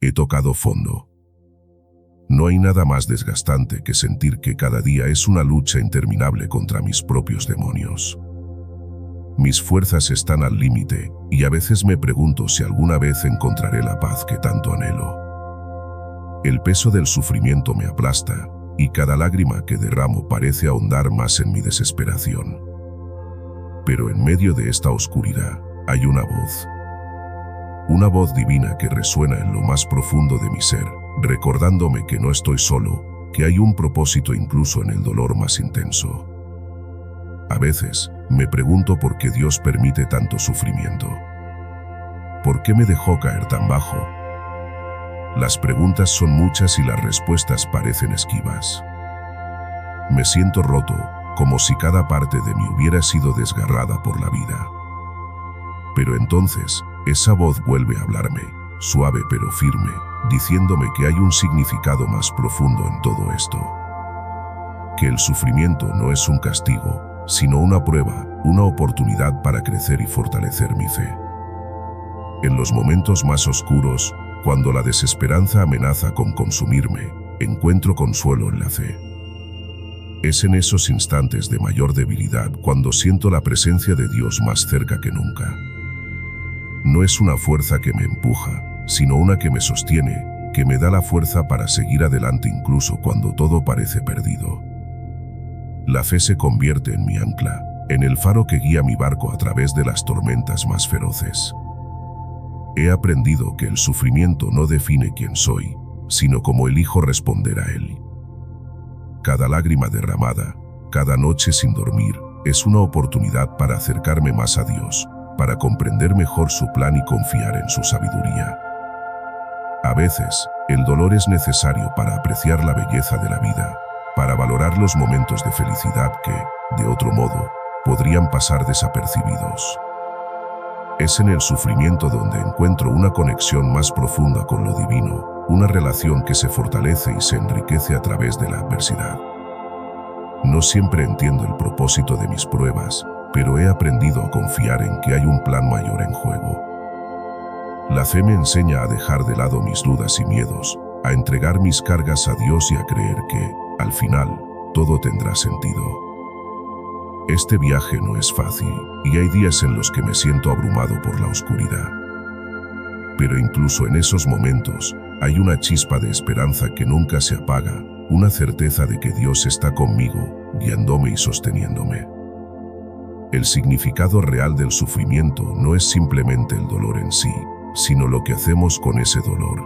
he tocado fondo. No hay nada más desgastante que sentir que cada día es una lucha interminable contra mis propios demonios. Mis fuerzas están al límite y a veces me pregunto si alguna vez encontraré la paz que tanto anhelo. El peso del sufrimiento me aplasta y cada lágrima que derramo parece ahondar más en mi desesperación. Pero en medio de esta oscuridad hay una voz divina que resuena en lo más profundo de mi ser, recordándome que no estoy solo, que hay un propósito incluso en el dolor más intenso. A veces me pregunto por qué Dios permite tanto sufrimiento. ¿Por qué me dejó caer tan bajo? Las preguntas son muchas y las respuestas parecen esquivas. Me siento roto, como si cada parte de mí hubiera sido desgarrada por la vida. Pero entonces, esa voz vuelve a hablarme, suave pero firme, diciéndome que hay un significado más profundo en todo esto. Que el sufrimiento no es un castigo, sino una prueba, una oportunidad para crecer y fortalecer mi fe. En los momentos más oscuros, cuando la desesperanza amenaza con consumirme, encuentro consuelo en la fe. Es en esos instantes de mayor debilidad cuando siento la presencia de Dios más cerca que nunca. No es una fuerza que me empuja, sino una que me sostiene, que me da la fuerza para seguir adelante incluso cuando todo parece perdido. La fe se convierte en mi ancla, en el faro que guía mi barco a través de las tormentas más feroces. He aprendido que el sufrimiento no define quién soy, sino cómo elijo responder a él. Cada lágrima derramada, cada noche sin dormir, es una oportunidad para acercarme más a Dios, para comprender mejor su plan y confiar en su sabiduría. A veces, el dolor es necesario para apreciar la belleza de la vida, para valorar los momentos de felicidad que, de otro modo, podrían pasar desapercibidos. Es en el sufrimiento donde encuentro una conexión más profunda con lo divino, una relación que se fortalece y se enriquece a través de la adversidad. No siempre entiendo el propósito de mis pruebas, pero he aprendido a confiar en que hay un plan mayor en juego. La fe me enseña a dejar de lado mis dudas y miedos, a entregar mis cargas a Dios y a creer que, al final, todo tendrá sentido. Este viaje no es fácil, y hay días en los que me siento abrumado por la oscuridad. Pero incluso en esos momentos, hay una chispa de esperanza que nunca se apaga, una certeza de que Dios está conmigo, guiándome y sosteniéndome. El significado real del sufrimiento no es simplemente el dolor en sí, sino lo que hacemos con ese dolor.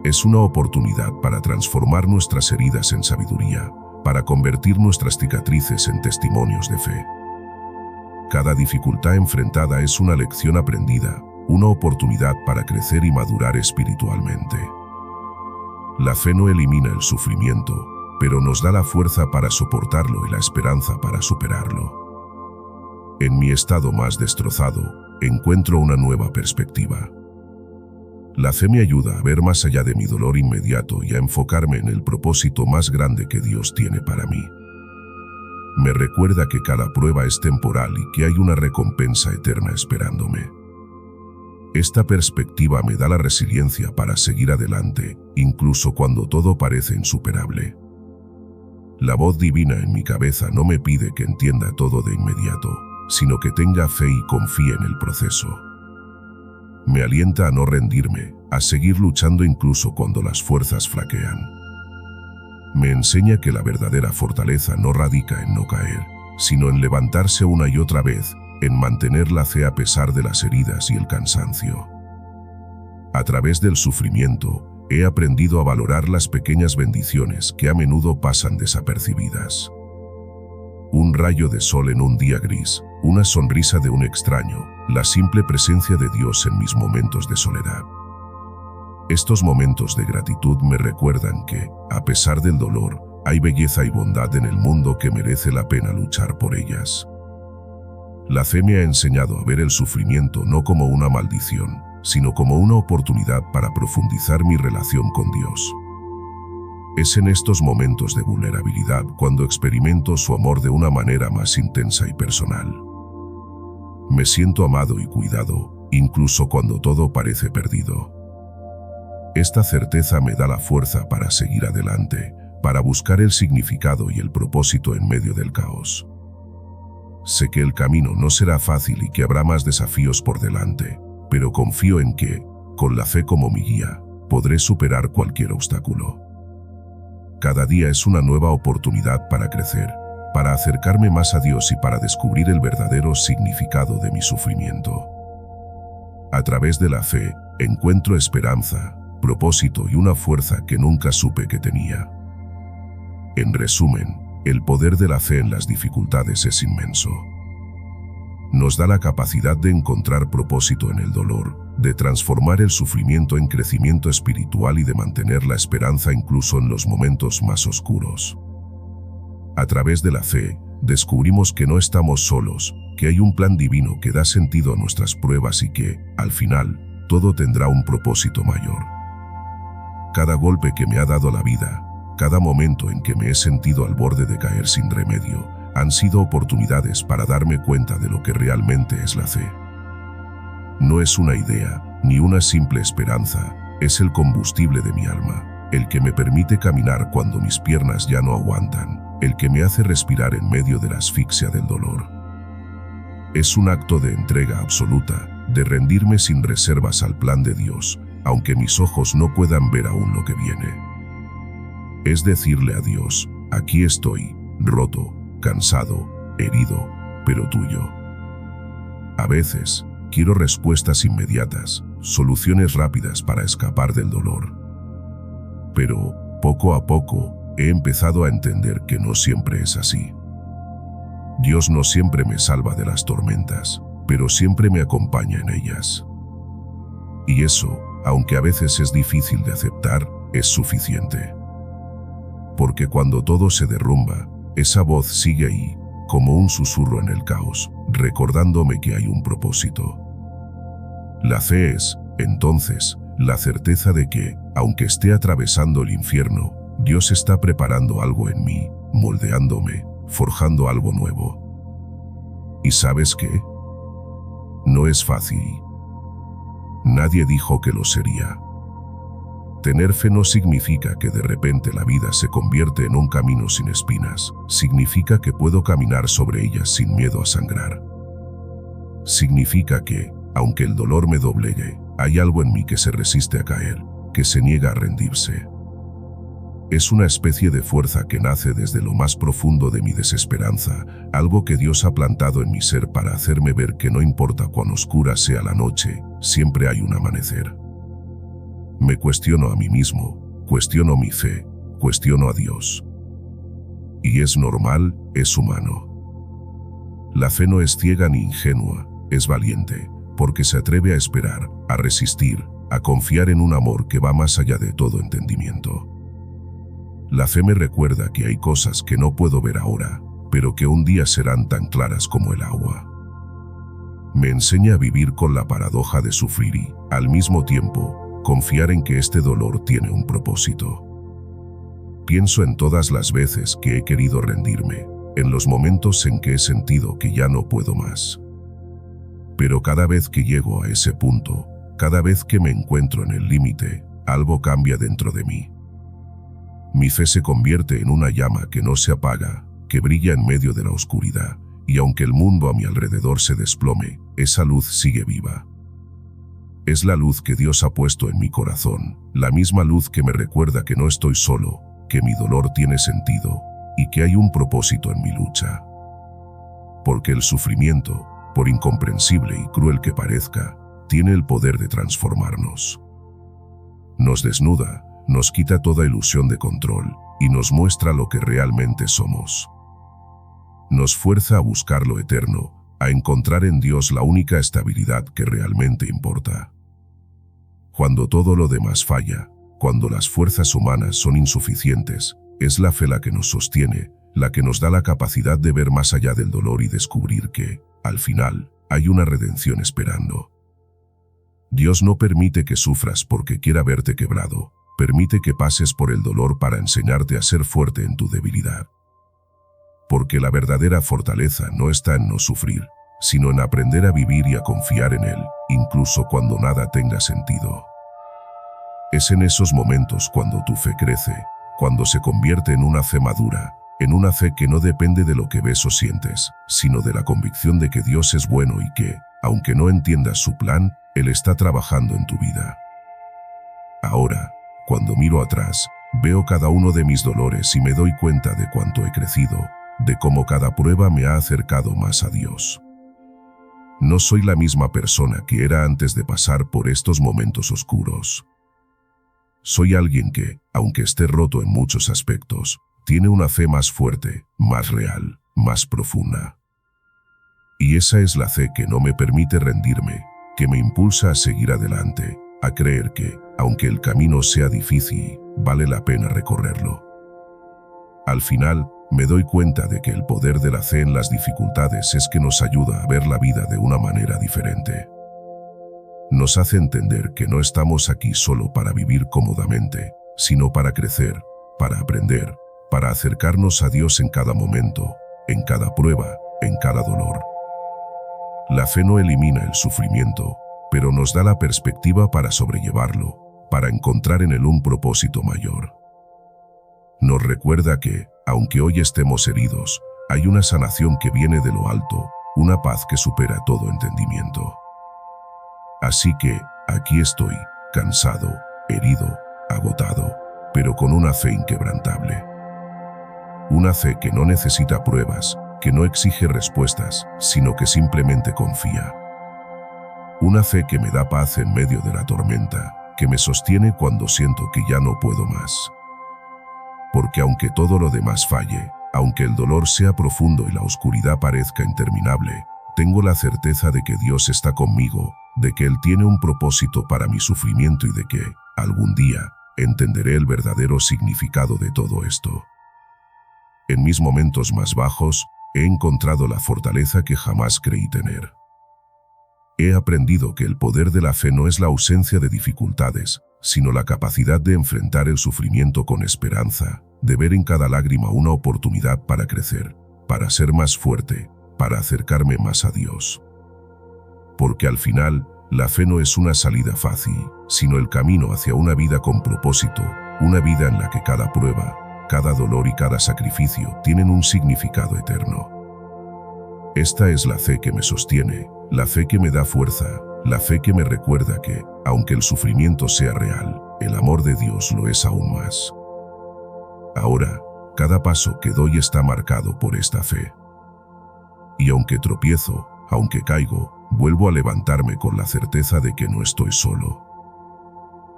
Es una oportunidad para transformar nuestras heridas en sabiduría, para convertir nuestras cicatrices en testimonios de fe. Cada dificultad enfrentada es una lección aprendida, una oportunidad para crecer y madurar espiritualmente. La fe no elimina el sufrimiento, pero nos da la fuerza para soportarlo y la esperanza para superarlo. En mi estado más destrozado, encuentro una nueva perspectiva. La fe me ayuda a ver más allá de mi dolor inmediato y a enfocarme en el propósito más grande que Dios tiene para mí. Me recuerda que cada prueba es temporal y que hay una recompensa eterna esperándome. Esta perspectiva me da la resiliencia para seguir adelante, incluso cuando todo parece insuperable. La voz divina en mi cabeza no me pide que entienda todo de inmediato, sino que tenga fe y confíe en el proceso. Me alienta a no rendirme, a seguir luchando incluso cuando las fuerzas flaquean. Me enseña que la verdadera fortaleza no radica en no caer, sino en levantarse una y otra vez, en mantener la fe a pesar de las heridas y el cansancio. A través del sufrimiento, he aprendido a valorar las pequeñas bendiciones que a menudo pasan desapercibidas. Un rayo de sol en un día gris, una sonrisa de un extraño, la simple presencia de Dios en mis momentos de soledad. Estos momentos de gratitud me recuerdan que, a pesar del dolor, hay belleza y bondad en el mundo que merece la pena luchar por ellas. La fe me ha enseñado a ver el sufrimiento no como una maldición, sino como una oportunidad para profundizar mi relación con Dios. Es en estos momentos de vulnerabilidad cuando experimento su amor de una manera más intensa y personal. Me siento amado y cuidado, incluso cuando todo parece perdido. Esta certeza me da la fuerza para seguir adelante, para buscar el significado y el propósito en medio del caos. Sé que el camino no será fácil y que habrá más desafíos por delante, pero confío en que, con la fe como mi guía, podré superar cualquier obstáculo. Cada día es una nueva oportunidad para crecer, para acercarme más a Dios y para descubrir el verdadero significado de mi sufrimiento. A través de la fe, encuentro esperanza, propósito y una fuerza que nunca supe que tenía. En resumen, el poder de la fe en las dificultades es inmenso. Nos da la capacidad de encontrar propósito en el dolor, de transformar el sufrimiento en crecimiento espiritual y de mantener la esperanza incluso en los momentos más oscuros. A través de la fe, descubrimos que no estamos solos, que hay un plan divino que da sentido a nuestras pruebas y que, al final, todo tendrá un propósito mayor. Cada golpe que me ha dado la vida, cada momento en que me he sentido al borde de caer sin remedio, han sido oportunidades para darme cuenta de lo que realmente es la fe. No es una idea, ni una simple esperanza, es el combustible de mi alma, el que me permite caminar cuando mis piernas ya no aguantan, el que me hace respirar en medio de la asfixia del dolor. Es un acto de entrega absoluta, de rendirme sin reservas al plan de Dios, aunque mis ojos no puedan ver aún lo que viene. Es decirle a Dios, aquí estoy, roto, cansado, herido, pero tuyo. A veces, quiero respuestas inmediatas, soluciones rápidas para escapar del dolor. Pero, poco a poco, he empezado a entender que no siempre es así. Dios no siempre me salva de las tormentas, pero siempre me acompaña en ellas. Y eso, aunque a veces es difícil de aceptar, es suficiente. Porque cuando todo se derrumba, esa voz sigue ahí, como un susurro en el caos, recordándome que hay un propósito. La fe es, entonces, la certeza de que, aunque esté atravesando el infierno, Dios está preparando algo en mí, moldeándome, forjando algo nuevo. ¿Y sabes qué? No es fácil. Nadie dijo que lo sería. Tener fe no significa que de repente la vida se convierte en un camino sin espinas. Significa que puedo caminar sobre ellas sin miedo a sangrar. Significa que, aunque el dolor me doblegue, hay algo en mí que se resiste a caer, que se niega a rendirse. Es una especie de fuerza que nace desde lo más profundo de mi desesperanza, algo que Dios ha plantado en mi ser para hacerme ver que no importa cuán oscura sea la noche, siempre hay un amanecer. Me cuestiono a mí mismo, cuestiono mi fe, cuestiono a Dios. Y es normal, es humano. La fe no es ciega ni ingenua, es valiente, porque se atreve a esperar, a resistir, a confiar en un amor que va más allá de todo entendimiento. La fe me recuerda que hay cosas que no puedo ver ahora, pero que un día serán tan claras como el agua. Me enseña a vivir con la paradoja de sufrir y, al mismo tiempo, confiar en que este dolor tiene un propósito. Pienso en todas las veces que he querido rendirme, en los momentos en que he sentido que ya no puedo más. Pero cada vez que llego a ese punto, cada vez que me encuentro en el límite, algo cambia dentro de mí. Mi fe se convierte en una llama que no se apaga, que brilla en medio de la oscuridad, y aunque el mundo a mi alrededor se desplome, esa luz sigue viva. Es la luz que Dios ha puesto en mi corazón, la misma luz que me recuerda que no estoy solo, que mi dolor tiene sentido, y que hay un propósito en mi lucha. Porque el sufrimiento, por incomprensible y cruel que parezca, tiene el poder de transformarnos. Nos desnuda, nos quita toda ilusión de control y nos muestra lo que realmente somos. Nos fuerza a buscar lo eterno, a encontrar en Dios la única estabilidad que realmente importa. Cuando todo lo demás falla, cuando las fuerzas humanas son insuficientes, es la fe la que nos sostiene, la que nos da la capacidad de ver más allá del dolor y descubrir que, al final, hay una redención esperando. Dios no permite que sufras porque quiera verte quebrado, permite que pases por el dolor para enseñarte a ser fuerte en tu debilidad. Porque la verdadera fortaleza no está en no sufrir, sino en aprender a vivir y a confiar en Él, incluso cuando nada tenga sentido. Es en esos momentos cuando tu fe crece, cuando se convierte en una fe madura, en una fe que no depende de lo que ves o sientes, sino de la convicción de que Dios es bueno y que, aunque no entiendas su plan, Él está trabajando en tu vida. Ahora, cuando miro atrás, veo cada uno de mis dolores y me doy cuenta de cuánto he crecido, de cómo cada prueba me ha acercado más a Dios. No soy la misma persona que era antes de pasar por estos momentos oscuros. Soy alguien que, aunque esté roto en muchos aspectos, tiene una fe más fuerte, más real, más profunda. Y esa es la fe que no me permite rendirme, que me impulsa a seguir adelante, a creer que, aunque el camino sea difícil, vale la pena recorrerlo. Al final, me doy cuenta de que el poder de la fe en las dificultades es que nos ayuda a ver la vida de una manera diferente. Nos hace entender que no estamos aquí solo para vivir cómodamente, sino para crecer, para aprender, para acercarnos a Dios en cada momento, en cada prueba, en cada dolor. La fe no elimina el sufrimiento, pero nos da la perspectiva para sobrellevarlo, para encontrar en él un propósito mayor. Nos recuerda que, aunque hoy estemos heridos, hay una sanación que viene de lo alto, una paz que supera todo entendimiento. Así que, aquí estoy, cansado, herido, agotado, pero con una fe inquebrantable. Una fe que no necesita pruebas, que no exige respuestas, sino que simplemente confía. Una fe que me da paz en medio de la tormenta, que me sostiene cuando siento que ya no puedo más. Porque aunque todo lo demás falle, aunque el dolor sea profundo y la oscuridad parezca interminable, tengo la certeza de que Dios está conmigo, de que Él tiene un propósito para mi sufrimiento y de que, algún día, entenderé el verdadero significado de todo esto. En mis momentos más bajos, he encontrado la fortaleza que jamás creí tener. He aprendido que el poder de la fe no es la ausencia de dificultades, sino la capacidad de enfrentar el sufrimiento con esperanza, de ver en cada lágrima una oportunidad para crecer, para ser más fuerte, para acercarme más a Dios. Porque al final, la fe no es una salida fácil, sino el camino hacia una vida con propósito, una vida en la que cada prueba, cada dolor y cada sacrificio tienen un significado eterno. Esta es la fe que me sostiene, la fe que me da fuerza, la fe que me recuerda que, aunque el sufrimiento sea real, el amor de Dios lo es aún más. Ahora, cada paso que doy está marcado por esta fe. Y aunque tropiezo, aunque caigo, vuelvo a levantarme con la certeza de que no estoy solo.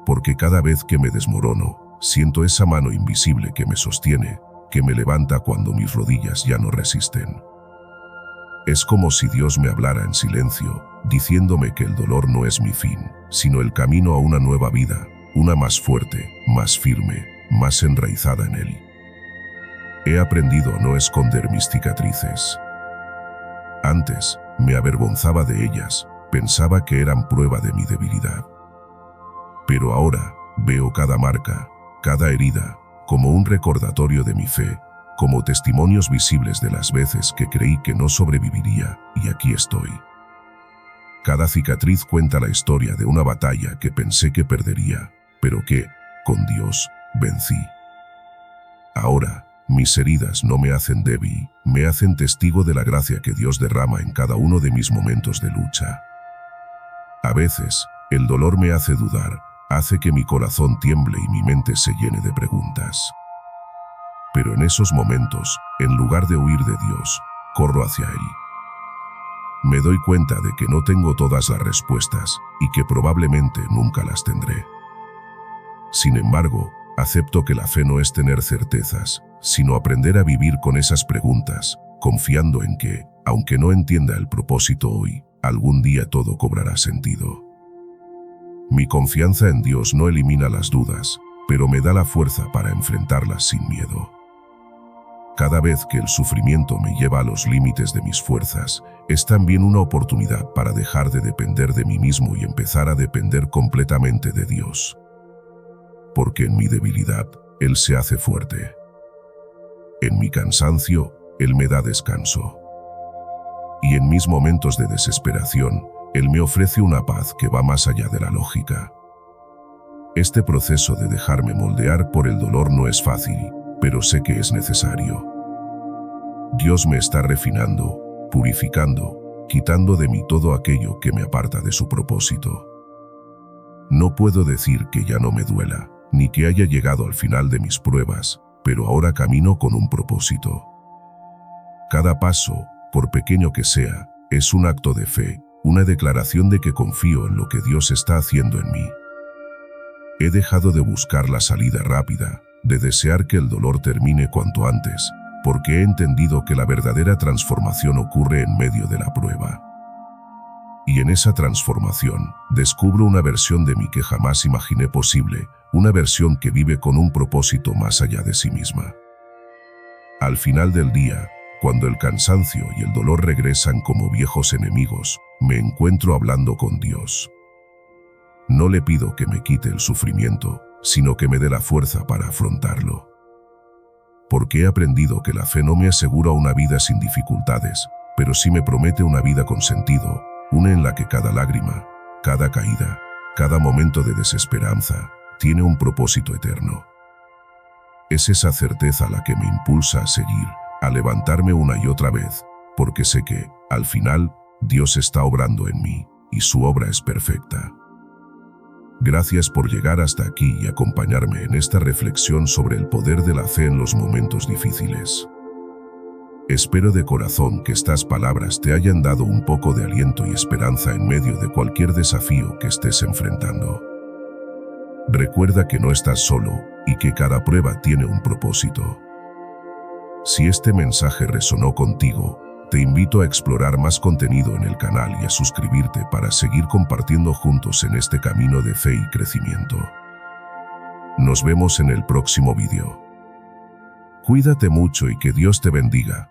Porque cada vez que me desmorono, siento esa mano invisible que me sostiene, que me levanta cuando mis rodillas ya no resisten. Es como si Dios me hablara en silencio, diciéndome que el dolor no es mi fin, sino el camino a una nueva vida, una más fuerte, más firme, más enraizada en Él. He aprendido a no esconder mis cicatrices. Antes, me avergonzaba de ellas, pensaba que eran prueba de mi debilidad. Pero ahora, veo cada marca, cada herida, como un recordatorio de mi fe, como testimonios visibles de las veces que creí que no sobreviviría, y aquí estoy. Cada cicatriz cuenta la historia de una batalla que pensé que perdería, pero que, con Dios, vencí. Ahora, mis heridas no me hacen débil, me hacen testigo de la gracia que Dios derrama en cada uno de mis momentos de lucha. A veces, el dolor me hace dudar, hace que mi corazón tiemble y mi mente se llene de preguntas. Pero en esos momentos, en lugar de huir de Dios, corro hacia Él. Me doy cuenta de que no tengo todas las respuestas y que probablemente nunca las tendré. Sin embargo, acepto que la fe no es tener certezas, sino aprender a vivir con esas preguntas, confiando en que, aunque no entienda el propósito hoy, algún día todo cobrará sentido. Mi confianza en Dios no elimina las dudas, pero me da la fuerza para enfrentarlas sin miedo. Cada vez que el sufrimiento me lleva a los límites de mis fuerzas, es también una oportunidad para dejar de depender de mí mismo y empezar a depender completamente de Dios. Porque en mi debilidad, Él se hace fuerte. En mi cansancio, Él me da descanso. Y en mis momentos de desesperación, Él me ofrece una paz que va más allá de la lógica. Este proceso de dejarme moldear por el dolor no es fácil, pero sé que es necesario. Dios me está refinando, purificando, quitando de mí todo aquello que me aparta de su propósito. No puedo decir que ya no me duela, ni que haya llegado al final de mis pruebas, pero ahora camino con un propósito. Cada paso, por pequeño que sea, es un acto de fe, una declaración de que confío en lo que Dios está haciendo en mí. He dejado de buscar la salida rápida, de desear que el dolor termine cuanto antes, porque he entendido que la verdadera transformación ocurre en medio de la prueba. Y en esa transformación, descubro una versión de mí que jamás imaginé posible, una versión que vive con un propósito más allá de sí misma. Al final del día, cuando el cansancio y el dolor regresan como viejos enemigos, me encuentro hablando con Dios. No le pido que me quite el sufrimiento, sino que me dé la fuerza para afrontarlo. Porque he aprendido que la fe no me asegura una vida sin dificultades, pero sí me promete una vida con sentido, una en la que cada lágrima, cada caída, cada momento de desesperanza, tiene un propósito eterno. Es esa certeza la que me impulsa a seguir, a levantarme una y otra vez, porque sé que, al final, Dios está obrando en mí, y su obra es perfecta. Gracias por llegar hasta aquí y acompañarme en esta reflexión sobre el poder de la fe en los momentos difíciles. Espero de corazón que estas palabras te hayan dado un poco de aliento y esperanza en medio de cualquier desafío que estés enfrentando. Recuerda que no estás solo y que cada prueba tiene un propósito. Si este mensaje resonó contigo, te invito a explorar más contenido en el canal y a suscribirte para seguir compartiendo juntos en este camino de fe y crecimiento. Nos vemos en el próximo video. Cuídate mucho y que Dios te bendiga.